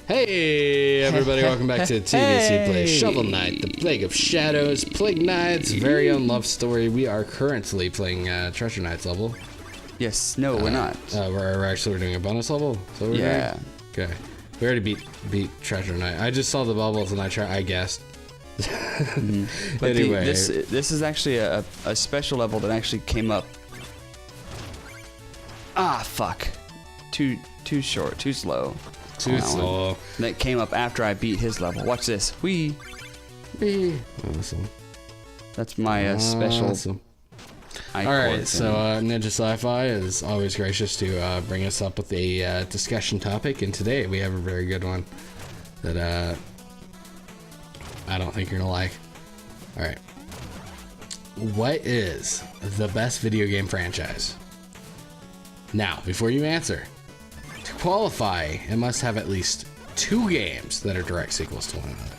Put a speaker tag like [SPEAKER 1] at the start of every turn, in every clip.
[SPEAKER 1] Hey everybody, welcome back to TBC Play Shovel Knight, the Plague of Shadows, Plague Knight's very own love story. We are currently playing Treasure Knight's level.
[SPEAKER 2] Yes, no, we're not.
[SPEAKER 1] We're actually doing a bonus level? So we're doing? Okay. We already beat Treasure Knight. I just saw the bubbles and I guessed.
[SPEAKER 2] But
[SPEAKER 1] anyway.
[SPEAKER 2] this is actually a special level that actually came up. Ah, fuck. Too short, too slow.
[SPEAKER 1] Too slow.
[SPEAKER 2] That came up after I beat his level. Watch this. Whee.
[SPEAKER 1] Awesome.
[SPEAKER 2] That's my special.
[SPEAKER 1] Awesome. Alright, so Ninja Sci-Fi is always gracious to bring us up with a discussion topic, and today we have a very good one that I don't think you're gonna like. Alright. What is the best video game franchise? Now, before you answer, to qualify, it must have at least 2 games that are direct sequels to one another.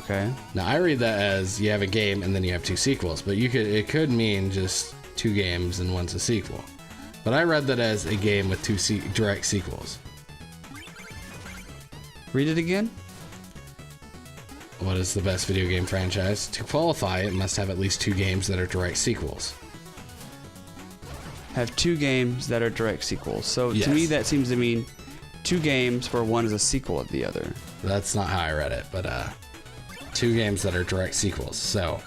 [SPEAKER 2] Okay.
[SPEAKER 1] Now, I read that as you have a game and then you have 2 sequels, but it could mean just 2 games and one's a sequel. But I read that as a game with 2 direct sequels.
[SPEAKER 2] Read it again.
[SPEAKER 1] What is the best video game franchise? To qualify, it must have at least 2 games that are direct sequels.
[SPEAKER 2] Have 2 games that are direct sequels. So
[SPEAKER 1] Yes.
[SPEAKER 2] to me, that seems to mean 2 games where one is a sequel of the other.
[SPEAKER 1] That's not how I read it, but 2 games that are direct sequels. So,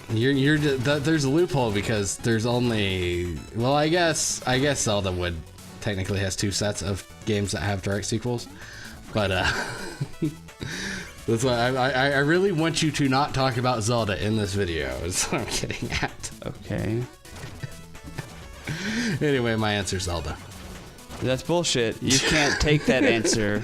[SPEAKER 1] there's a loophole because there's only, well, I guess Zelda would technically has 2 sets of games that have direct sequels, but that's why I really want you to not talk about Zelda in this video. Is what I'm getting at.
[SPEAKER 2] Okay.
[SPEAKER 1] Anyway, my answer's Zelda.
[SPEAKER 2] That's bullshit. You can't take that answer.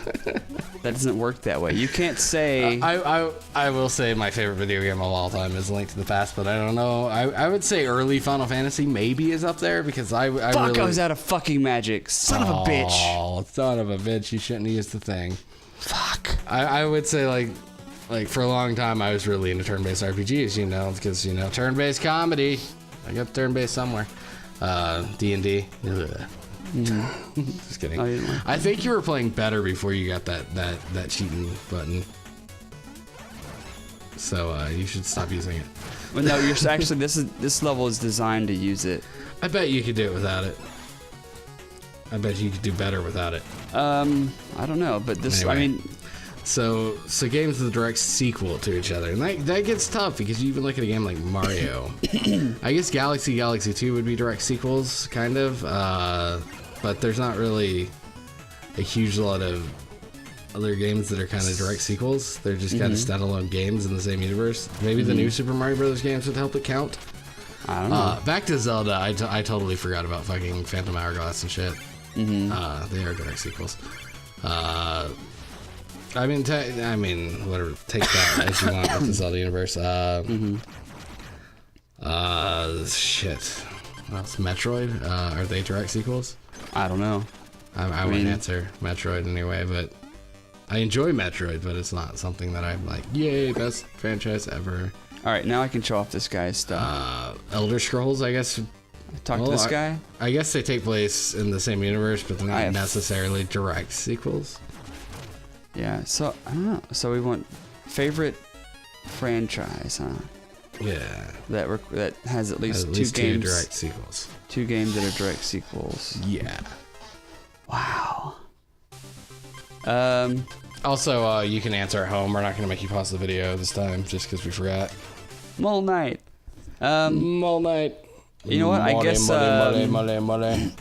[SPEAKER 2] That doesn't work that way. You can't say...
[SPEAKER 1] I will say my favorite video game of all time is Link to the Past, but I don't know. I would say early Final Fantasy maybe is up there because I
[SPEAKER 2] Fuck, I was out of fucking magic. Son of a bitch.
[SPEAKER 1] Oh, son of a bitch. You shouldn't have used the thing.
[SPEAKER 2] Fuck.
[SPEAKER 1] I would say like for a long time I was really into turn-based RPGs, you know, because, you know, turn-based comedy. I got turn-based somewhere. D&D. Just kidding. I think you were playing better before you got that cheating button. So you should stop using it.
[SPEAKER 2] Well, no, you're actually this level is designed to use it.
[SPEAKER 1] I bet you could do it without it. I bet you could do better without it.
[SPEAKER 2] I don't know, but this
[SPEAKER 1] Anyway.
[SPEAKER 2] I mean,
[SPEAKER 1] so games with a direct sequel to each other, and that gets tough because you even look at a game like Mario. I guess Galaxy 2 would be direct sequels, kind of, but there's not really a huge lot of other games that are kind of direct sequels. They're just kind of standalone games in the same universe. Maybe the new Super Mario Brothers games would help it count.
[SPEAKER 2] I don't know.
[SPEAKER 1] Back to Zelda, I totally forgot about fucking Phantom Hourglass and shit. They are direct sequels. I mean, whatever. Take that as you want with the Zelda universe. Shit. Well, it's Metroid. Are they direct sequels?
[SPEAKER 2] I don't know.
[SPEAKER 1] I wouldn't answer Metroid anyway, but I enjoy Metroid, but it's not something that I'm like, yay, best franchise ever.
[SPEAKER 2] All right, now I can show off this guy's stuff.
[SPEAKER 1] Elder Scrolls, I guess.
[SPEAKER 2] Talk to this guy.
[SPEAKER 1] I guess they take place in the same universe, but they're not necessarily direct sequels.
[SPEAKER 2] Yeah, so I don't know. So we want favorite franchise, huh?
[SPEAKER 1] Yeah.
[SPEAKER 2] That has at least, 2 games.
[SPEAKER 1] 2 direct sequels.
[SPEAKER 2] 2 games that are direct sequels.
[SPEAKER 1] Yeah.
[SPEAKER 2] Wow.
[SPEAKER 1] Also, you can answer at home. We're not going to make you pause the video this time just because we forgot.
[SPEAKER 2] Mole Knight.
[SPEAKER 1] Mole Knight.
[SPEAKER 2] You know what? I guess
[SPEAKER 1] Mole.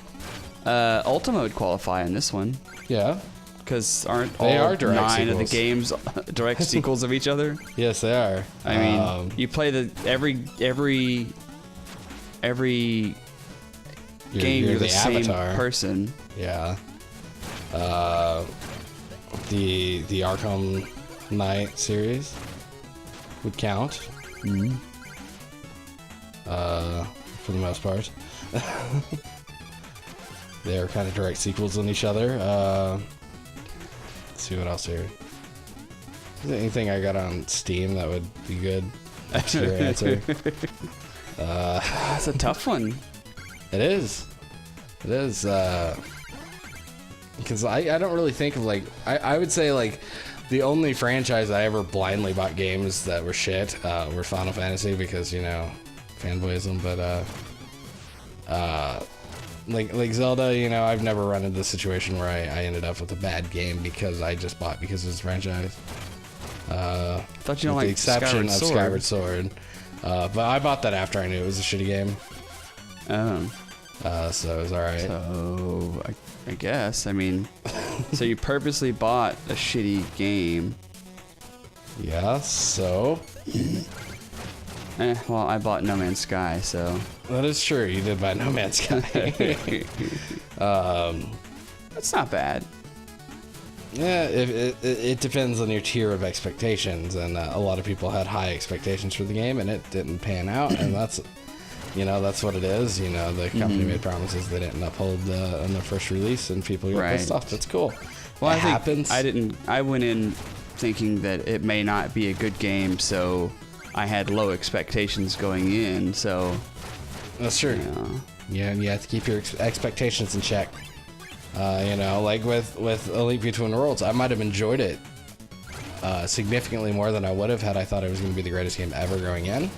[SPEAKER 2] Ultima would qualify in this one.
[SPEAKER 1] Yeah.
[SPEAKER 2] Because aren't
[SPEAKER 1] They
[SPEAKER 2] all
[SPEAKER 1] are direct
[SPEAKER 2] 9
[SPEAKER 1] sequels.
[SPEAKER 2] of the games direct sequels of each other?
[SPEAKER 1] Yes, they are.
[SPEAKER 2] I mean, you play every game you're the same
[SPEAKER 1] Avatar.
[SPEAKER 2] person.
[SPEAKER 1] Yeah. The Arkham Knight series would count. For the most part. They are kind of direct sequels on each other. Let's see what else here. Is there anything I got on Steam that would be good? That's your answer.
[SPEAKER 2] That's a tough one.
[SPEAKER 1] It is. It is. because I don't really think of like I would say like the only franchise I ever blindly bought games that were shit were Final Fantasy because fanboyism, but like Zelda, I've never run into the situation where I ended up with a bad game because I just bought because it's a franchise.
[SPEAKER 2] Thought you don't like
[SPEAKER 1] the exception
[SPEAKER 2] Skyward
[SPEAKER 1] of Skyward Sword. But I bought that after I knew it was a shitty game. So it was alright.
[SPEAKER 2] So, I guess. I mean, so you purposely bought a shitty game.
[SPEAKER 1] Yeah, so?
[SPEAKER 2] Well, I bought No Man's Sky, so...
[SPEAKER 1] That is true, you did buy No Man's Sky.
[SPEAKER 2] That's not bad.
[SPEAKER 1] Yeah, it depends on your tier of expectations, and a lot of people had high expectations for the game, and it didn't pan out, and that's what it is. The company made promises they didn't uphold on their first release, and people got pissed off. That's cool.
[SPEAKER 2] Well,
[SPEAKER 1] it happens.
[SPEAKER 2] I went in thinking that it may not be a good game, so I had low expectations going in, so...
[SPEAKER 1] That's true. Yeah, you have to keep your expectations in check. Like with A Link Between Worlds, I might have enjoyed it significantly more than I would have had I thought it was going to be the greatest game ever going in.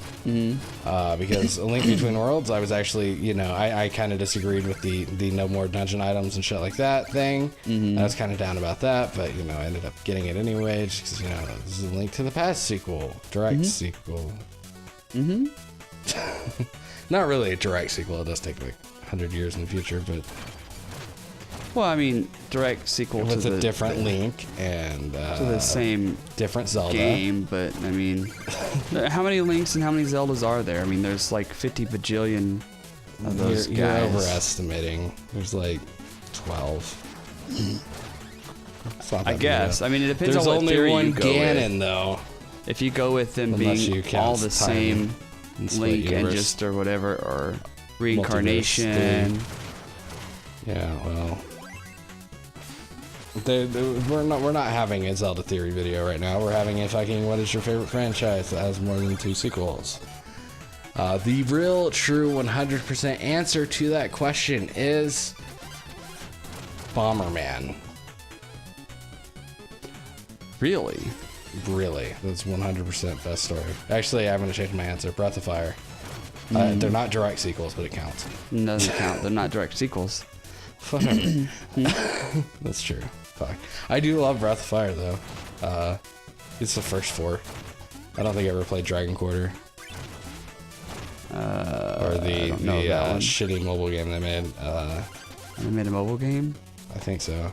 [SPEAKER 1] Because A Link Between Worlds, I was actually, I kind of disagreed with the no more dungeon items and shit like that thing. I was kind of down about that, but, I ended up getting it anyway, just because, this is a Link to the Past sequel, direct sequel. Not really a direct sequel, it does take like 100 years in the future, but...
[SPEAKER 2] Well, I mean, direct sequel
[SPEAKER 1] with
[SPEAKER 2] to
[SPEAKER 1] a different Link and
[SPEAKER 2] to the same
[SPEAKER 1] different Zelda
[SPEAKER 2] game, but I mean, how many Links and how many Zeldas are there? I mean, there's like 50 bajillion of those guys.
[SPEAKER 1] You're overestimating. There's like 12.
[SPEAKER 2] I guess. I mean, it depends
[SPEAKER 1] on what
[SPEAKER 2] theory
[SPEAKER 1] only
[SPEAKER 2] you
[SPEAKER 1] one
[SPEAKER 2] go
[SPEAKER 1] Ganon,
[SPEAKER 2] with.
[SPEAKER 1] though.
[SPEAKER 2] If you go with them being all the same Link and just or whatever, or reincarnation.
[SPEAKER 1] Yeah, well. We're not having a Zelda theory video right now. We're having a fucking what is your favorite franchise that has more than 2 sequels. The real, true, 100% answer to that question is Bomberman.
[SPEAKER 2] Really?
[SPEAKER 1] Really, that's 100% best story. Actually, I'm gonna change my answer. Breath of Fire. They're not direct sequels, but it counts.
[SPEAKER 2] It doesn't count. They're not direct sequels.
[SPEAKER 1] That's true. Fuck. I do love Breath of Fire though. It's the first 4. I don't think I ever played Dragon Quarter. Or the shitty mobile game they made.
[SPEAKER 2] They made a mobile game?
[SPEAKER 1] I think so.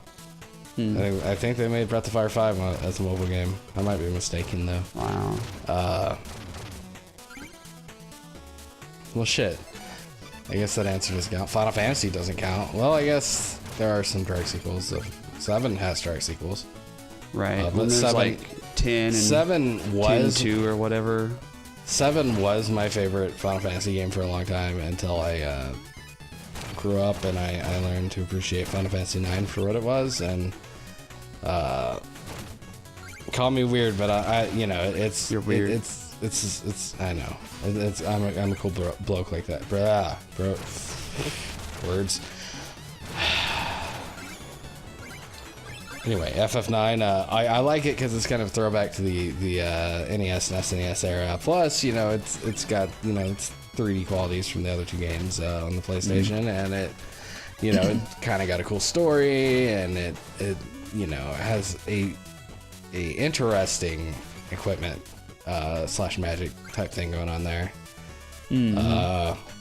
[SPEAKER 1] I think they made Breath of Fire 5 as a mobile game. I might be mistaken though.
[SPEAKER 2] Wow.
[SPEAKER 1] Well, shit. I guess that answer doesn't count. Final Fantasy doesn't count. Well, I guess there are some direct sequels. 7 has direct sequels.
[SPEAKER 2] Right.
[SPEAKER 1] But
[SPEAKER 2] there's
[SPEAKER 1] 7,
[SPEAKER 2] like 10 and
[SPEAKER 1] 7 was
[SPEAKER 2] 2 or whatever.
[SPEAKER 1] 7 was my favorite Final Fantasy game for a long time until I grew up and I learned to appreciate Final Fantasy 9 for what it was. And call me weird, but it's
[SPEAKER 2] you're weird.
[SPEAKER 1] It's I know. I'm a cool bloke like that. Bro. Words. Anyway, FF9. I like it because it's kind of a throwback to the NES and SNES era. Plus, it's got it's 3D qualities from the other 2 games on the PlayStation, and it kind of got a cool story, and it has a interesting equipment. / magic type thing going on there.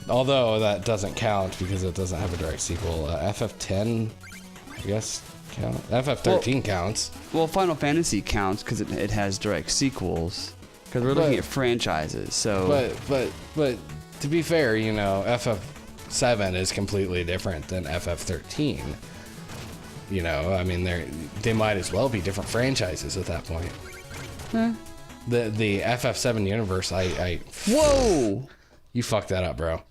[SPEAKER 1] Although that doesn't count because it doesn't have a direct sequel. FF10, I guess, count. FF13 counts.
[SPEAKER 2] Well, Final Fantasy counts because it has direct sequels. Because we're looking at franchises, so.
[SPEAKER 1] But to be fair, FF7 is completely different than FF13. I mean, they might as well be different franchises at that point. The FF7 universe,
[SPEAKER 2] Whoa!
[SPEAKER 1] You fucked that up, bro.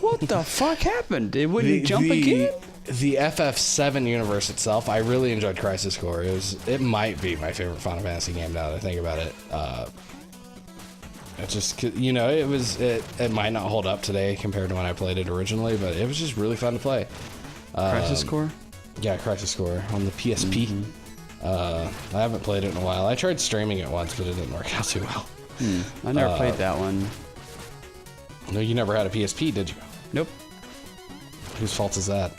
[SPEAKER 2] What the fuck happened? It wouldn't jump again?
[SPEAKER 1] The FF7 universe itself, I really enjoyed Crisis Core. It might be my favorite Final Fantasy game now that I think about it. It's just, it might not hold up today compared to when I played it originally, but it was just really fun to play.
[SPEAKER 2] Crisis Core?
[SPEAKER 1] Yeah, Crisis Core on the PSP. I haven't played it in a while. I tried streaming it once, but it didn't work out too well.
[SPEAKER 2] I never played that one.
[SPEAKER 1] No, you never had a PSP, did you?
[SPEAKER 2] Nope.
[SPEAKER 1] Whose fault is that?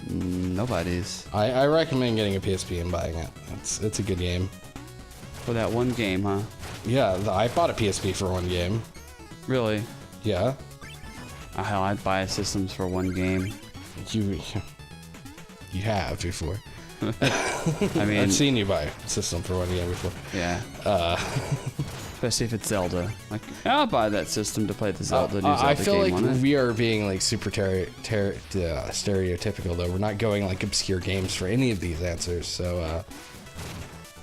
[SPEAKER 2] Nobody's.
[SPEAKER 1] I recommend getting a PSP and buying it. It's a good game.
[SPEAKER 2] For that one game, huh?
[SPEAKER 1] Yeah, I bought a PSP for one game.
[SPEAKER 2] Really?
[SPEAKER 1] Yeah.
[SPEAKER 2] Hell, I'd buy systems for one game.
[SPEAKER 1] You have before.
[SPEAKER 2] I mean,
[SPEAKER 1] I've seen you buy a system for one game before.
[SPEAKER 2] Yeah. Especially if it's Zelda. Like, I'll buy that system to play the Zelda new Zelda
[SPEAKER 1] I feel
[SPEAKER 2] game
[SPEAKER 1] like
[SPEAKER 2] on it.
[SPEAKER 1] we are being like super stereotypical though. We're not going like obscure games for any of these answers. So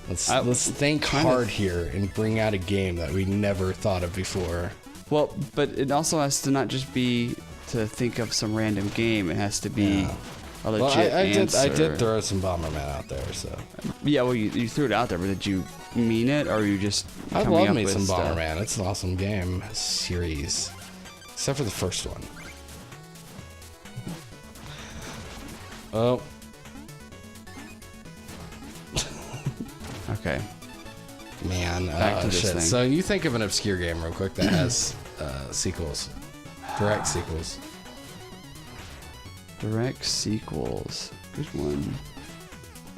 [SPEAKER 1] let's think hard here and bring out a game that we never thought of before.
[SPEAKER 2] Well, but it also has to not just be to think of some random game. It has to be a legit answer.
[SPEAKER 1] I did throw some Bomberman out there, so.
[SPEAKER 2] Yeah, well, you threw it out there, but did you mean it, or you just
[SPEAKER 1] I
[SPEAKER 2] coming
[SPEAKER 1] love
[SPEAKER 2] up
[SPEAKER 1] me
[SPEAKER 2] with
[SPEAKER 1] some
[SPEAKER 2] stuff?
[SPEAKER 1] Bomberman. It's an awesome game series, except for the first one. Oh.
[SPEAKER 2] Okay.
[SPEAKER 1] Man,
[SPEAKER 2] Back to this
[SPEAKER 1] shit.
[SPEAKER 2] thing.
[SPEAKER 1] So you think of an obscure game real quick that has sequels, direct sequels.
[SPEAKER 2] Direct sequels. Good one.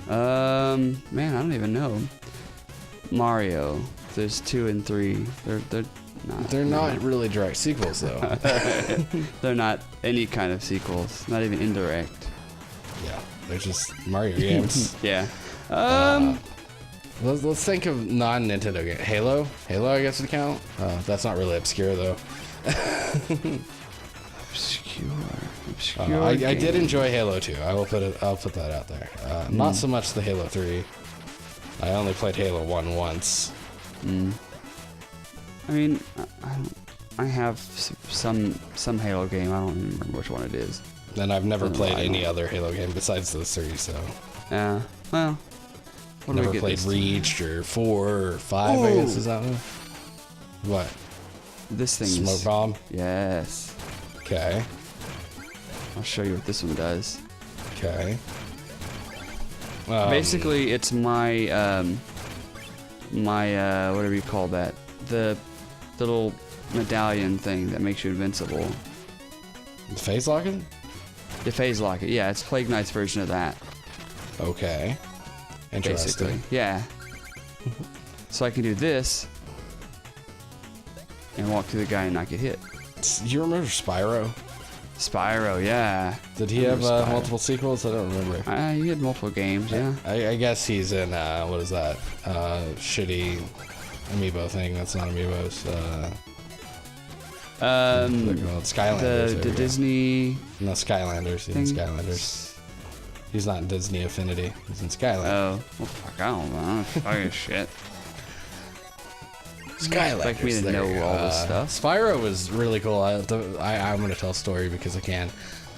[SPEAKER 2] Man, I don't even know. Mario. There's 2 and 3. They're
[SPEAKER 1] not really direct sequels though.
[SPEAKER 2] They're not any kind of sequels. Not even indirect.
[SPEAKER 1] Yeah, they're just Mario games.
[SPEAKER 2] Yeah.
[SPEAKER 1] Let's think of non-Nintendo game. Halo, I guess would count. That's not really obscure though.
[SPEAKER 2] Obscure.
[SPEAKER 1] I did enjoy Halo 2. I'll put that out there. Not so much the Halo 3. I only played Halo 1 once.
[SPEAKER 2] I mean, I have some Halo game. I don't even remember which one it is.
[SPEAKER 1] And I've never played any other Halo game besides those 3. So.
[SPEAKER 2] Yeah. Well. What do we
[SPEAKER 1] Never
[SPEAKER 2] get
[SPEAKER 1] played
[SPEAKER 2] this
[SPEAKER 1] Reach or 4 or 5. I guess is that one. What?
[SPEAKER 2] This thing.
[SPEAKER 1] Smoke bomb.
[SPEAKER 2] Yes.
[SPEAKER 1] Okay.
[SPEAKER 2] I'll show you what this one does.
[SPEAKER 1] Okay.
[SPEAKER 2] Basically, it's my whatever you call that, the little medallion thing that makes you invincible.
[SPEAKER 1] The phase locking?
[SPEAKER 2] The phase locket, yeah, it's Plague Knight's version of that.
[SPEAKER 1] Okay. Interesting.
[SPEAKER 2] Basically, yeah. So I can do this and walk through the guy and not get hit.
[SPEAKER 1] Do you remember Spyro?
[SPEAKER 2] Spyro, yeah.
[SPEAKER 1] Did he have multiple sequels? I don't remember.
[SPEAKER 2] He had multiple games, yeah.
[SPEAKER 1] I guess he's in, what is that? Shitty amiibo thing. That's not amiibos. Skylanders.
[SPEAKER 2] The Disney.
[SPEAKER 1] No, Skylanders. He's in Skylanders. He's not in Disney Affinity. He's in Skylanders.
[SPEAKER 2] Oh, well, fuck, I don't know. Fucking shit.
[SPEAKER 1] Skylanders.
[SPEAKER 2] Like me to know all this stuff.
[SPEAKER 1] Spyro was really cool. I'm going to tell a story because I can.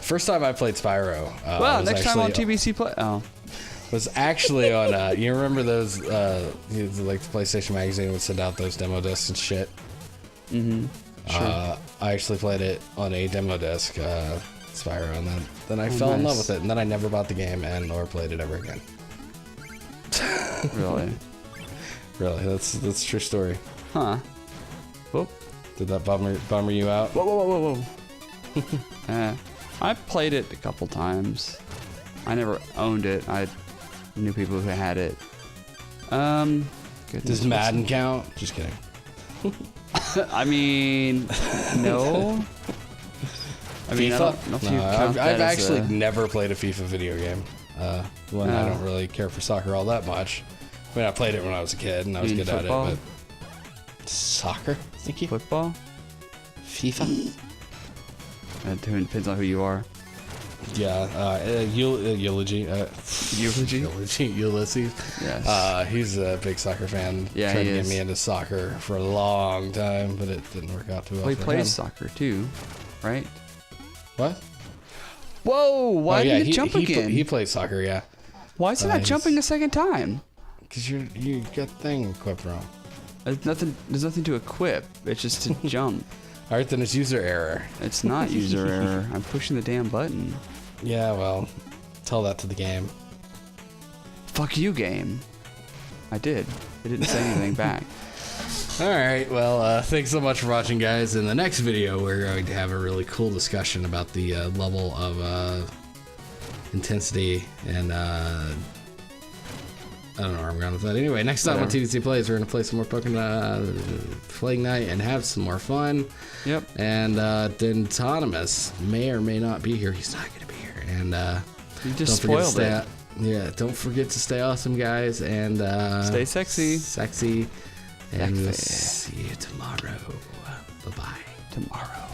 [SPEAKER 1] First time I played Spyro.
[SPEAKER 2] Well, next time on TBC Play. Oh.
[SPEAKER 1] Was actually on. You remember those? Like the PlayStation Magazine would send out those demo discs and shit.
[SPEAKER 2] Mm-hmm. Sure.
[SPEAKER 1] I actually played it on a demo disc, Spyro, and then I fell in love with it, and then I never bought the game or played it ever again.
[SPEAKER 2] Really?
[SPEAKER 1] Really, that's a true story.
[SPEAKER 2] Huh. Whoop.
[SPEAKER 1] Did that bummer you out?
[SPEAKER 2] Whoa. I played it a couple times. I never owned it. I knew people who had it.
[SPEAKER 1] Does Madden count? Just kidding.
[SPEAKER 2] I mean, no. I mean, FIFA? I don't know if you count
[SPEAKER 1] I've actually never played a FIFA video game. I don't really care for soccer all that much. I mean, I played it when I was a kid and I was good
[SPEAKER 2] football?
[SPEAKER 1] at it, but soccer? Thank you.
[SPEAKER 2] Football?
[SPEAKER 1] FIFA?
[SPEAKER 2] It depends on who you are.
[SPEAKER 1] Yeah, Eulogy. Ulysses.
[SPEAKER 2] Yes.
[SPEAKER 1] He's a big soccer fan.
[SPEAKER 2] Yeah,
[SPEAKER 1] Tried
[SPEAKER 2] he
[SPEAKER 1] to get
[SPEAKER 2] is.
[SPEAKER 1] me into soccer for a long time, but it didn't work out too well.
[SPEAKER 2] Well, he
[SPEAKER 1] for
[SPEAKER 2] plays
[SPEAKER 1] him.
[SPEAKER 2] soccer too, right?
[SPEAKER 1] What?
[SPEAKER 2] Whoa! Why didn't it jump again?
[SPEAKER 1] He plays soccer, yeah.
[SPEAKER 2] Why is it not jumping a second time?
[SPEAKER 1] Because you got thing equipped wrong.
[SPEAKER 2] There's nothing to equip. It's just to jump.
[SPEAKER 1] All right, then it's user error.
[SPEAKER 2] It's not user error. I'm pushing the damn button.
[SPEAKER 1] Yeah, well, Tell that to the game.
[SPEAKER 2] Fuck you, game. I did. I didn't say anything back.
[SPEAKER 1] Alright, well, thanks so much for watching, guys. In the next video, we're going to have a really cool discussion about the level of intensity and I don't know where I'm going with that. Anyway, next time on TBC Plays, we're going to play some more Pokemon Plague Night and have some more fun.
[SPEAKER 2] Yep.
[SPEAKER 1] And then Autonomous may or may not be here. He's not going to be here. And
[SPEAKER 2] you just spoiled it.
[SPEAKER 1] Yeah, don't forget to stay awesome, guys, and
[SPEAKER 2] stay sexy.
[SPEAKER 1] Sexy. And we'll see you tomorrow. Bye-bye.
[SPEAKER 2] Tomorrow.